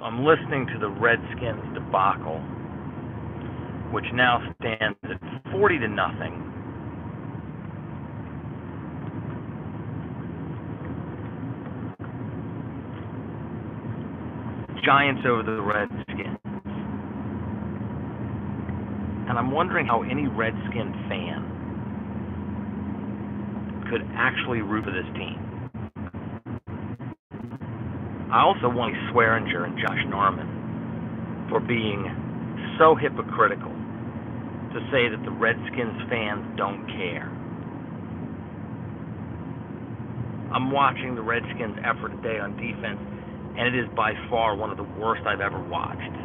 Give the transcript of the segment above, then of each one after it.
So I'm listening to the Redskins debacle, which now stands at 40-0. Giants over the Redskins. And I'm wondering how any Redskin fan could actually root for this team. I also want Swearinger and Josh Norman for being so hypocritical to say that the Redskins fans don't care. I'm watching the Redskins' effort today on defense, and it is by far one of the worst I've ever watched.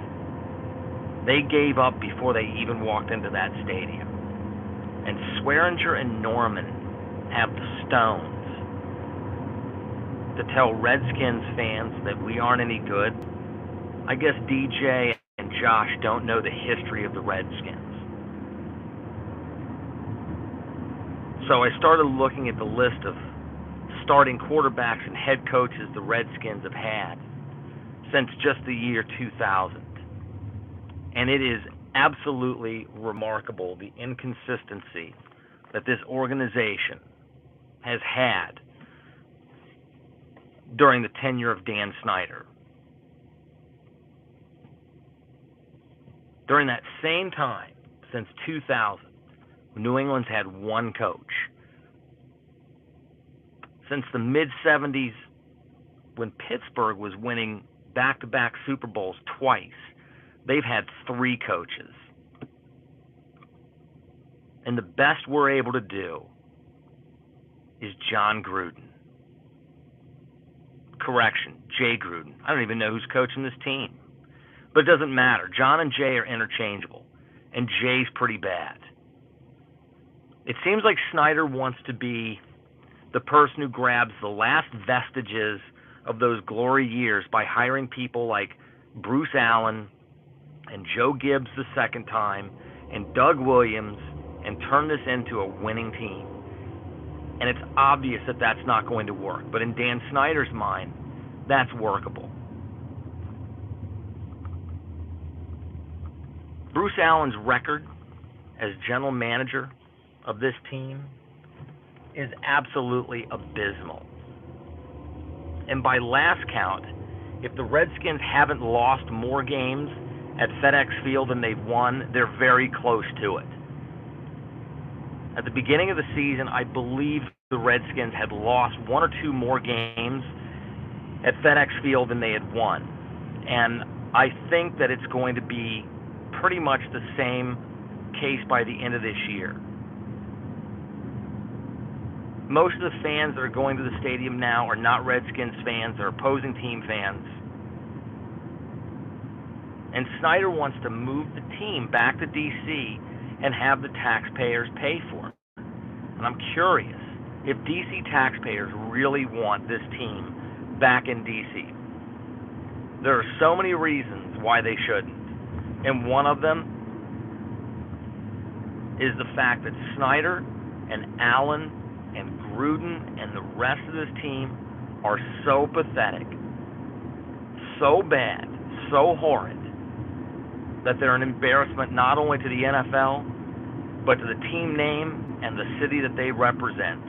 They gave up before they even walked into that stadium. And Swearinger and Norman have the stones to tell Redskins fans that we aren't any good. I guess DJ and Josh don't know the history of the Redskins. So I started looking at the list of starting quarterbacks and head coaches the Redskins have had since just the year 2000. And it is absolutely remarkable the inconsistency that this organization has had during the tenure of Dan Snyder. During that same time, since 2000, New England's had one coach. Since the mid-'70s, when Pittsburgh was winning back-to-back Super Bowls twice, they've had 3 coaches. And the best we're able to do is John Gruden. Correction, Jay Gruden. I don't even know who's coaching this team. But it doesn't matter. John and Jay are interchangeable, and Jay's pretty bad. It seems like Snyder wants to be the person who grabs the last vestiges of those glory years by hiring people like Bruce Allen and Joe Gibbs the second time and Doug Williams and turn this into a winning team. And it's obvious that that's not going to work. But in Dan Snyder's mind, that's workable. Bruce Allen's record as general manager of this team is absolutely abysmal. And by last count, if the Redskins haven't lost more games at FedEx Field than they've won, they're very close to it. At the beginning of the season, I believe the Redskins had lost 1 or 2 more games at FedEx Field than they had won. And I think that it's going to be pretty much the same case by the end of this year. Most of the fans that are going to the stadium now are not Redskins fans, they're opposing team fans. And Snyder wants to move the team back to D.C. and have the taxpayers pay for it. And I'm curious if D.C. taxpayers really want this team back in D.C. There are so many reasons why they shouldn't. And one of them is the fact that Snyder and Allen and Gruden and the rest of this team are so pathetic, so bad, so horrid, that they're an embarrassment not only to the NFL, but to the team name and the city that they represent.